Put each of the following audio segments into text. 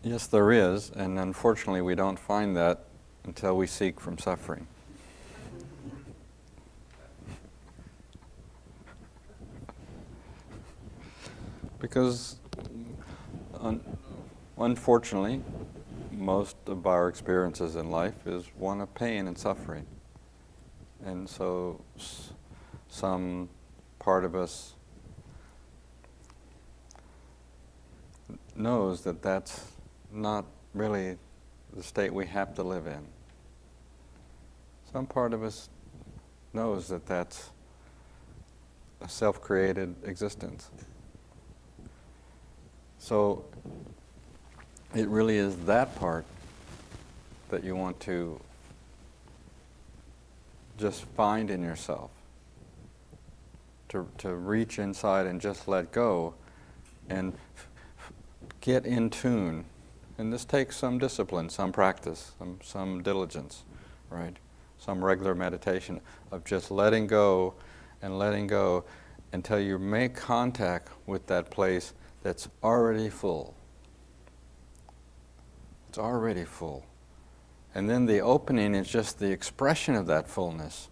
Yes, there is, and unfortunately we don't find that until we seek from suffering. Because unfortunately, most of our experiences in life is one of pain and suffering. And so some part of us knows that that's not really the state we have to live in. Some part of us knows that that's a self-created existence. So it really is that part that you want to just find in yourself, to reach inside and just let go and get in tune. And this takes some discipline, some practice, some diligence, right? Some regular meditation of just letting go until you make contact with that place that's already full. It's already full. And then the opening is just the expression of that fullness.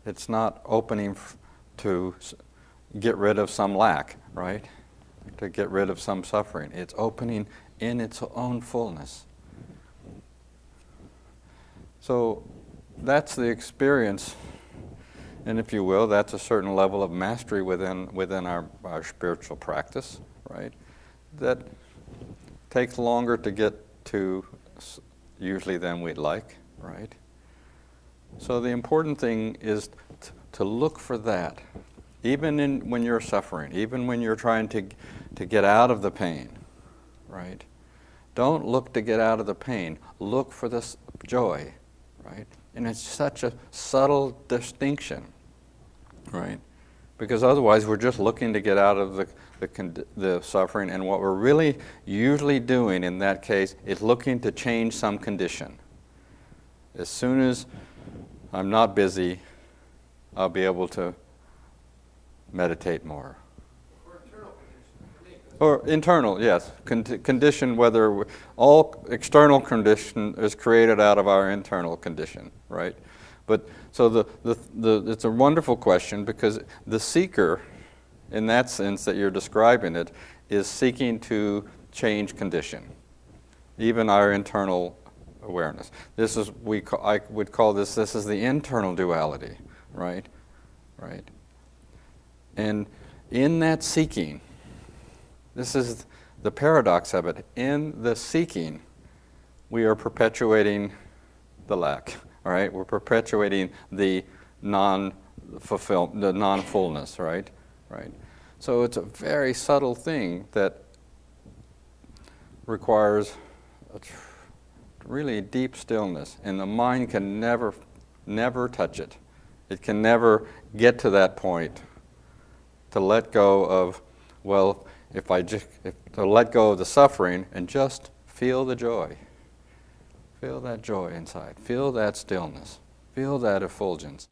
It's not opening to get rid of some lack, right? To get rid of some suffering. It's opening in its own fullness. So that's the experience, and if you will, that's a certain level of mastery within our spiritual practice, right? That takes longer to get to usually than we'd like, right? So the important thing is to look for that, even when you're suffering, even when you're trying to get out of the pain, right? Don't look to get out of the pain. Look for this joy, right? And it's such a subtle distinction, right? Because otherwise we're just looking to get out of the suffering, and what we're really usually doing in that case is looking to change some condition. As soon as I'm not busy, I'll be able to meditate more. Or internal, yes. Condition, whether all external condition is created out of our internal condition, right? But so it's a wonderful question, because the seeker, in that sense that you're describing it, is seeking to change condition, even our internal awareness. This is I would call this is the internal duality, right? Right. And in that seeking, this is the paradox of it. In the seeking, we are perpetuating the lack. All right, we're perpetuating the non-fullness. Right, right. So it's a very subtle thing that requires a really deep stillness, and the mind can never touch it. It can never get to that point to let go of, well, to let go of the suffering and just feel the joy. Feel that joy inside. Feel that stillness. Feel that effulgence.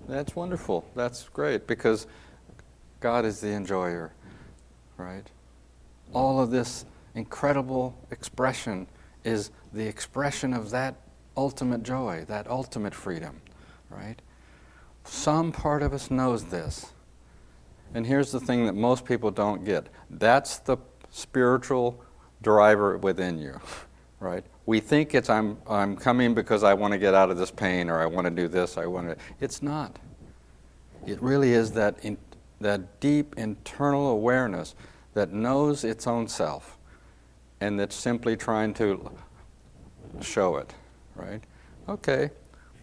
That's wonderful. That's great, because God is the enjoyer, right? All of this incredible expression is the expression of that ultimate joy, that ultimate freedom, right? Some part of us knows this. And here's the thing that most people don't get. That's the spiritual driver within you, right? We think it's I'm coming because I want to get out of this pain, or I want to do this, It's not. It really is that deep internal awareness that knows its own self, and that's simply trying to show it, right? Okay.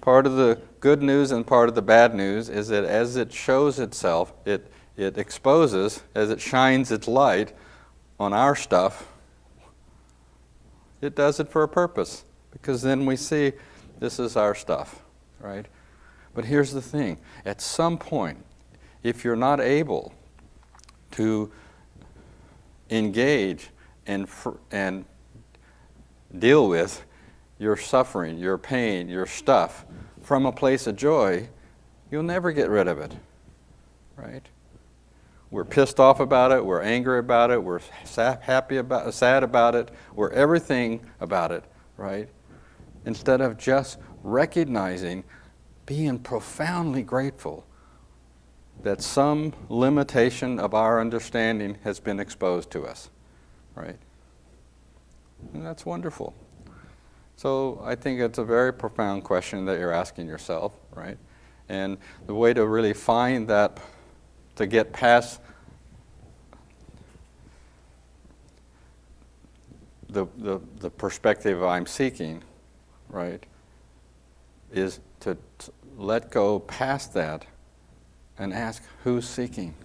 Part of the good news and part of the bad news is that as it shows itself, it exposes, as it shines its light on our stuff, it does it for a purpose, because then we see this is our stuff, right? But here's the thing. At some point, if you're not able to engage and deal with your suffering, your pain, your stuff from a place of joy, you'll never get rid of it, right? We're pissed off about it, we're angry about it, we're sad about it, we're everything about it, right? Instead of just recognizing, being profoundly grateful that some limitation of our understanding has been exposed to us, right? And that's wonderful. So I think it's a very profound question that you're asking yourself, right? And the way to really find that, to get past the perspective I'm seeking, right, is to let go past that and ask, who's seeking?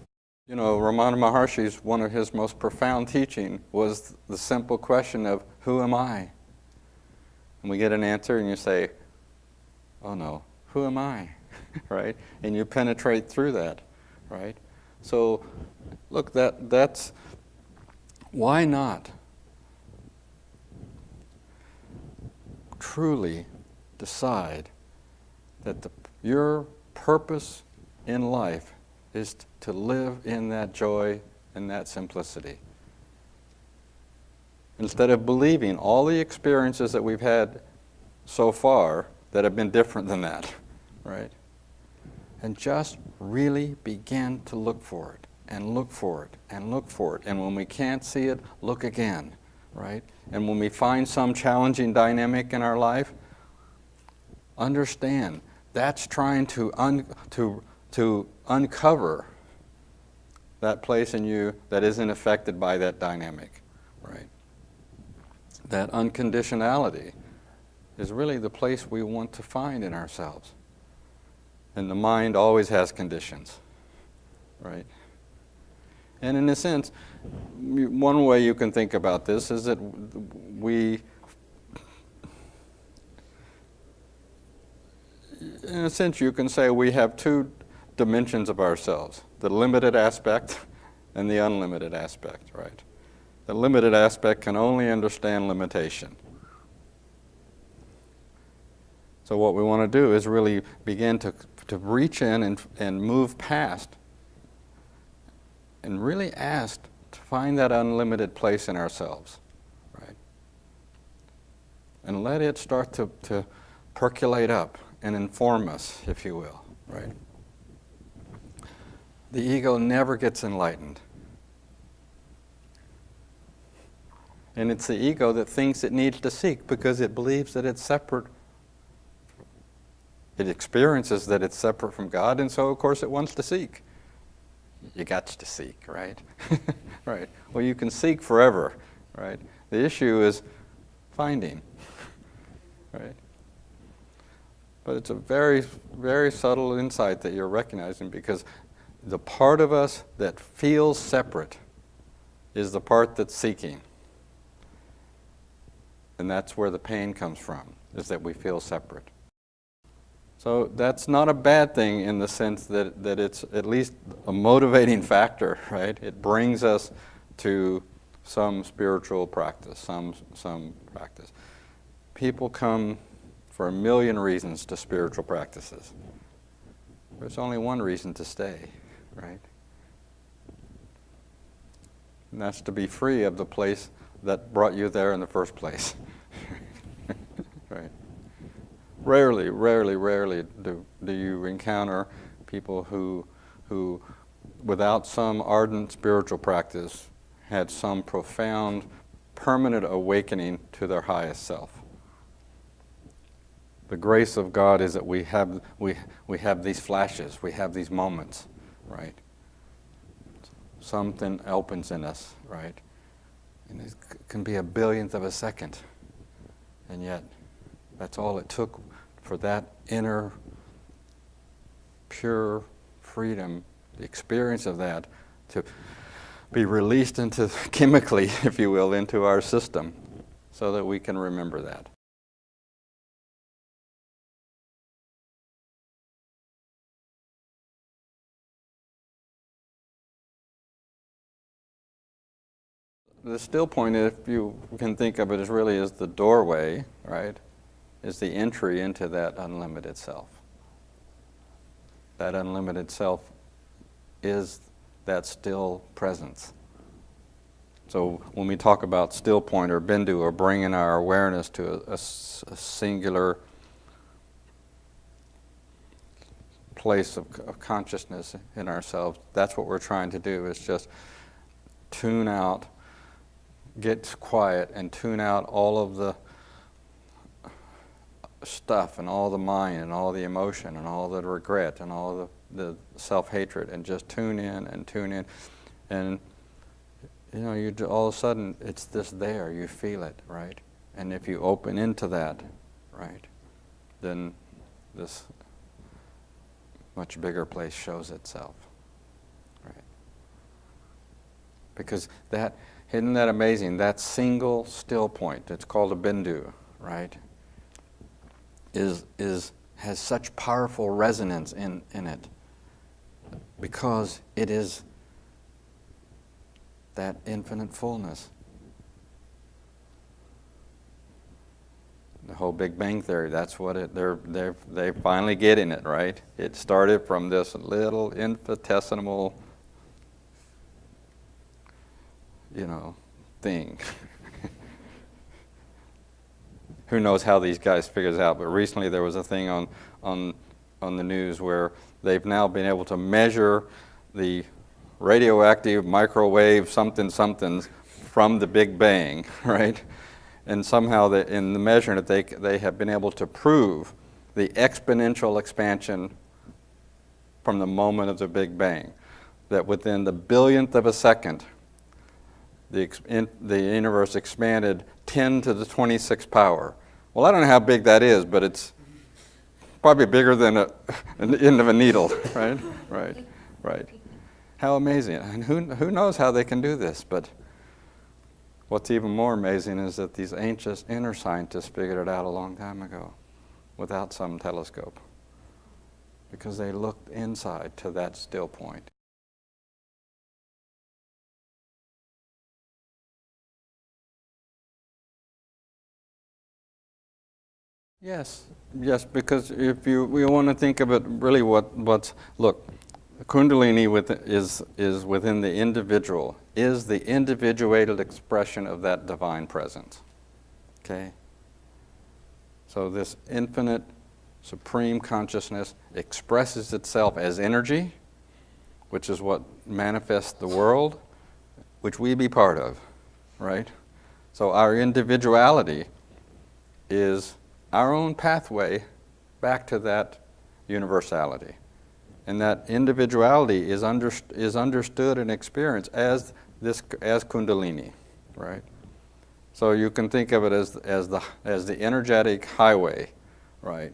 You know, Ramana Maharshi's, one of his most profound teaching was the simple question of, who am I? And we get an answer and you say, oh no, who am I? Right? And you penetrate through that, right? So, look, that's, why not truly decide that your purpose in life is to live in that joy and that simplicity. Instead of believing all the experiences that we've had so far that have been different than that, right? And just really begin to look for it, and look for it, and look for it. And when we can't see it, look again, right? And when we find some challenging dynamic in our life, understand that's trying to uncover that place in you that isn't affected by that dynamic, right? That unconditionality is really the place we want to find in ourselves. And the mind always has conditions, right? And in a sense, one way you can think about this is that in a sense, you can say we have two dimensions of ourselves, the limited aspect and the unlimited aspect, right? The limited aspect can only understand limitation. So what we want to do is really begin to reach in and move past and really ask to find that unlimited place in ourselves, right? And let it start to percolate up and inform us, if you will, right? The ego never gets enlightened. And it's the ego that thinks it needs to seek because it believes that it's separate. It experiences that it's separate from God, and so of course it wants to seek. You got to seek, right? Right. Well, you can seek forever, right? The issue is finding, right? But it's a very, very subtle insight that you're recognizing, because the part of us that feels separate is the part that's seeking. And that's where the pain comes from, is that we feel separate. So that's not a bad thing in the sense that it's at least a motivating factor, right? It brings us to some spiritual practice, some practice. People come for a million reasons to spiritual practices. There's only one reason to stay, right? And that's to be free of the place that brought you there in the first place. Right? Rarely do you encounter people who, without some ardent spiritual practice, had some profound, permanent awakening to their highest self. The grace of God is that we have these flashes, we have these moments, right? Something opens in us, right? And it can be a billionth of a second, and yet that's all it took for that inner pure freedom, the experience of that, to be released into, chemically, if you will, into our system, so that we can remember that. The still point, if you can think of it as really as the doorway, right? is the entry into that unlimited self. That unlimited self is that still presence. So when we talk about stillpoint or bindu, or bringing our awareness to a singular place of consciousness in ourselves, that's what we're trying to do, is just tune out, get quiet and tune out all of the stuff and all the mind and all the emotion and all the regret and all the self-hatred, and just tune in. And you all of a sudden it's just there, you feel it, right? And if you open into that, right, then this much bigger place shows itself, right? Because that, isn't that amazing? That single still point, it's called a bindu, right, has such powerful resonance in it, because it is that infinite fullness. The whole Big Bang Theory, that's what they finally getting it, right? It started from this little infinitesimal, thing. Who knows how these guys figure it out? But recently there was a thing on the news where they've now been able to measure the radioactive microwave somethings from the Big Bang, right? And somehow in the measurement they have been able to prove the exponential expansion from the moment of the Big Bang, that within the billionth of a second, the universe expanded 10 to the 26th power. Well, I don't know how big that is, but it's probably bigger than an end of a needle, right? Right. How amazing. And who knows how they can do this, but what's even more amazing is that these ancient inner scientists figured it out a long time ago without some telescope, because they looked inside to that still point. Yes, because if we want to think of it really, look, Kundalini is within the individual, is the individuated expression of that divine presence. Okay? So this infinite, supreme consciousness expresses itself as energy, which is what manifests the world, which we be part of, right? So our individuality is our own pathway back to that universality. And that individuality is understood and experienced as Kundalini, right? So you can think of it as the energetic highway, right,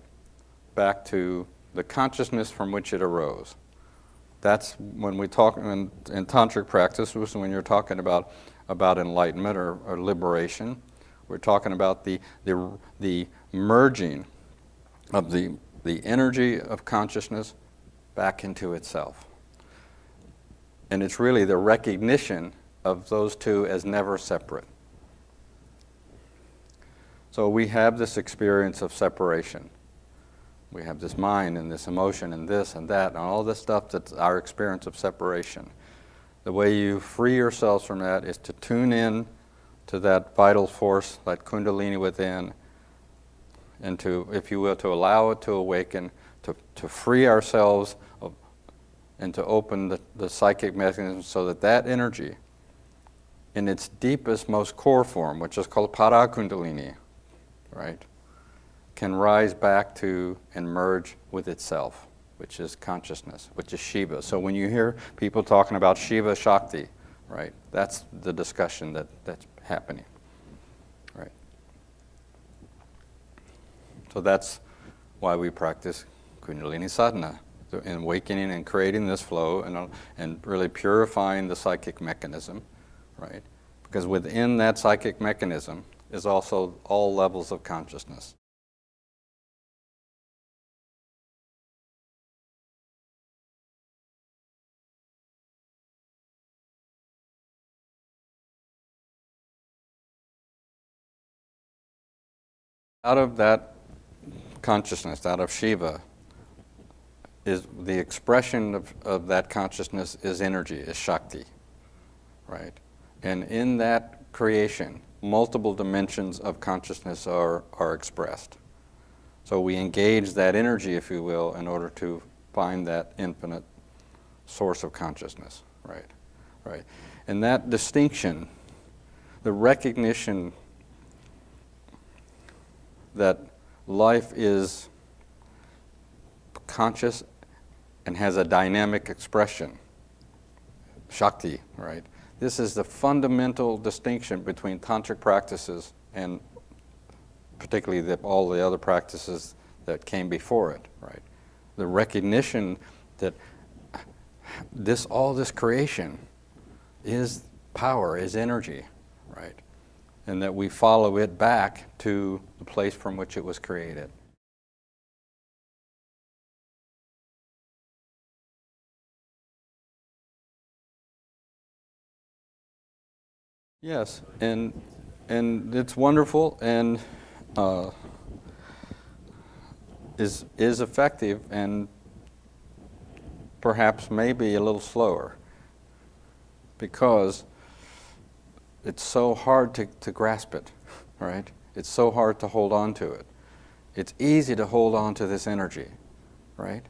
back to the consciousness from which it arose. That's when we talk in Tantric practice, when you're talking about enlightenment or liberation. We're talking about the merging of the energy of consciousness back into itself. And it's really the recognition of those two as never separate. So we have this experience of separation. We have this mind and this emotion and this and that and all this stuff that's our experience of separation. The way you free yourselves from that is to tune in to that vital force, that Kundalini within, and to, if you will, to allow it to awaken, to free ourselves and to open the psychic mechanism so that energy, in its deepest, most core form, which is called Para Kundalini, right, can rise back to and merge with itself, which is consciousness, which is Shiva. So when you hear people talking about Shiva Shakti, right, that's the discussion that's happening, right? So that's why we practice Kundalini Sadhana, in awakening and creating this flow and really purifying the psychic mechanism, right? Because within that psychic mechanism is also all levels of consciousness. Out of that consciousness, out of Shiva, is the expression of that consciousness is energy, is Shakti, right? And in that creation, multiple dimensions of consciousness are expressed. So we engage that energy, if you will, in order to find that infinite source of consciousness, right? Right. And that distinction, the recognition that life is conscious and has a dynamic expression, Shakti, right? This is the fundamental distinction between tantric practices and particularly all the other practices that came before it, right? The recognition that all this creation is power, is energy, right? And that we follow it back to the place from which it was created. Yes, and it's wonderful and is effective and perhaps maybe a little slower because it's so hard to grasp it, right? It's so hard to hold on to it. It's easy to hold on to this energy, right?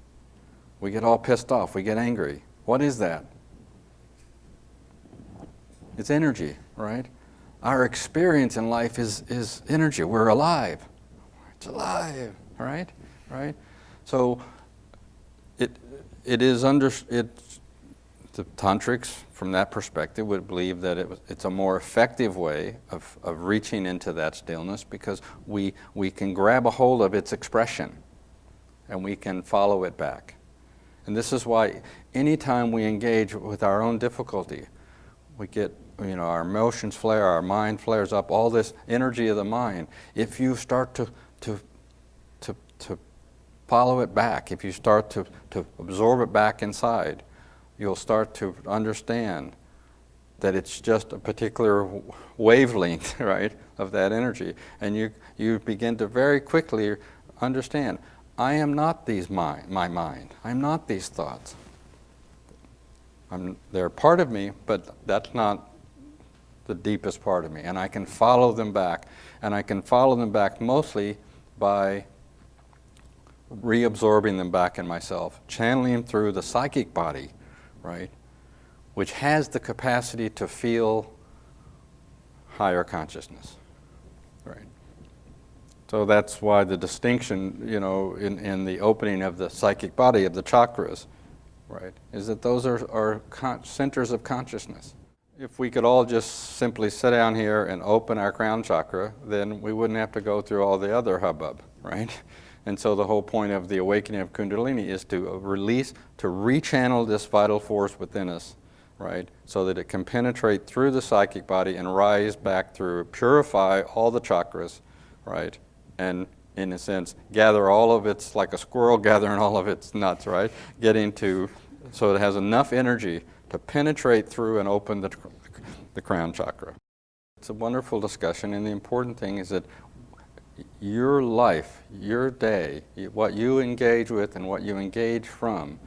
We get all pissed off, we get angry. What is that? It's energy, right? Our experience in life is energy. We're alive. It's alive, right? Right? So the tantrics from that perspective would believe that it's a more effective way of reaching into that stillness because we can grab a hold of its expression and we can follow it back. And this is why anytime we engage with our own difficulty, we get, our emotions flare, our mind flares up, all this energy of the mind. If you start to follow it back, if you start to absorb it back inside, you'll start to understand that it's just a particular wavelength, right, of that energy. And you begin to very quickly understand, I am not my mind. I'm not these thoughts. They're part of me, but that's not the deepest part of me. And I can follow them back. And I can follow them back mostly by reabsorbing them back in myself, channeling them through the psychic body, right, which has the capacity to feel higher consciousness, right? So that's why the distinction, in the opening of the psychic body of the chakras, right, is that those are centers of consciousness. If we could all just simply sit down here and open our crown chakra, then we wouldn't have to go through all the other hubbub, right? And so the whole point of the awakening of Kundalini is to release, to rechannel this vital force within us, right? So that it can penetrate through the psychic body and rise back through, purify all the chakras, right? And in a sense, gather all of its, like a squirrel gathering all of its nuts, right? So it has enough energy to penetrate through and open the crown chakra. It's a wonderful discussion, and the important thing is that your life, your day, what you engage with and what you engage from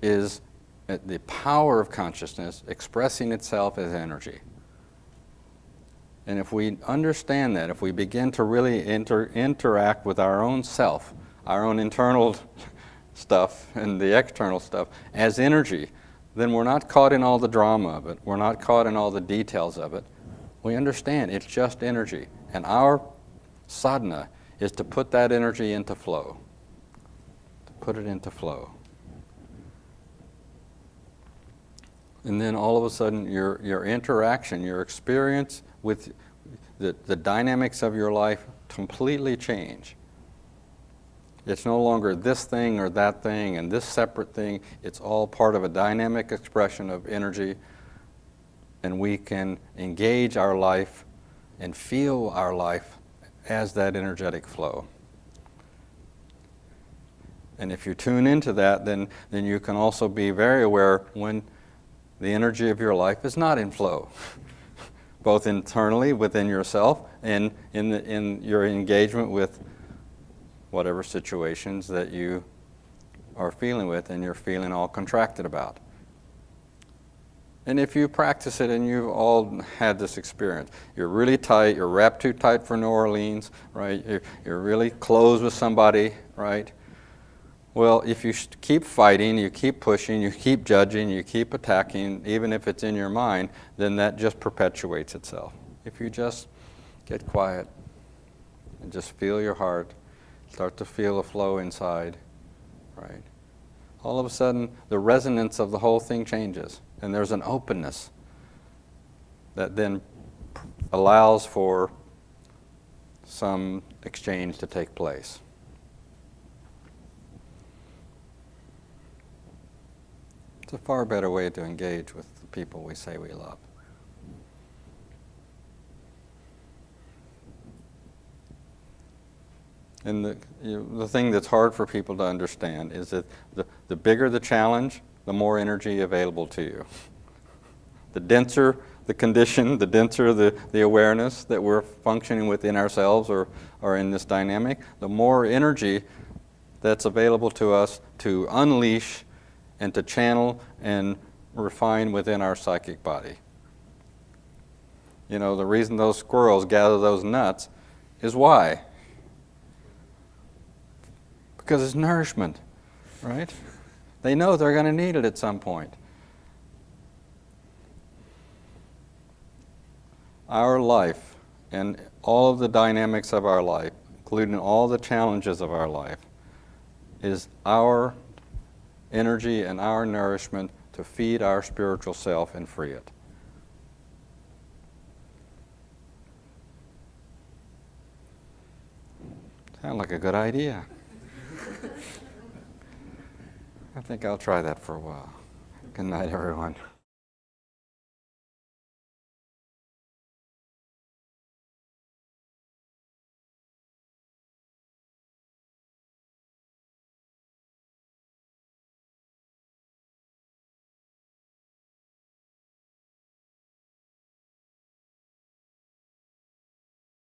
is the power of consciousness expressing itself as energy. And if we understand that, if we begin to really interact with our own self, our own internal stuff and the external stuff as energy, then we're not caught in all the drama of it. We're not caught in all the details of it. We understand it's just energy. And our sadhana is to put that energy into flow. To put it into flow. And then all of a sudden your interaction, your experience with the dynamics of your life completely change. It's no longer this thing or that thing and this separate thing. It's all part of a dynamic expression of energy, and we can engage our life and feel our life as that energetic flow. And if you tune into that, then you can also be very aware when the energy of your life is not in flow, both internally within yourself and in your engagement with whatever situations that you are feeling with and you're feeling all contracted about. And if you practice it, and you've all had this experience, you're really tight, you're wrapped too tight for New Orleans, right? You're really close with somebody, right? Well, if you keep fighting, you keep pushing, you keep judging, you keep attacking, even if it's in your mind, then that just perpetuates itself. If you just get quiet and just feel your heart, start to feel a flow inside, right? All of a sudden, the resonance of the whole thing changes, and there's an openness that then allows for some exchange to take place. It's a far better way to engage with the people we say we love. And the thing that's hard for people to understand is that the bigger the challenge, the more energy available to you. The denser the condition, the denser the awareness that we're functioning within ourselves or in this dynamic, the more energy that's available to us to unleash and to channel and refine within our psychic body. You know, the reason those squirrels gather those nuts is why? Because it's nourishment, right? They know they're going to need it at some point. Our life and all of the dynamics of our life, including all the challenges of our life, is our energy and our nourishment to feed our spiritual self and free it. Sounds like a good idea. I think I'll try that for a while. Good night, everyone.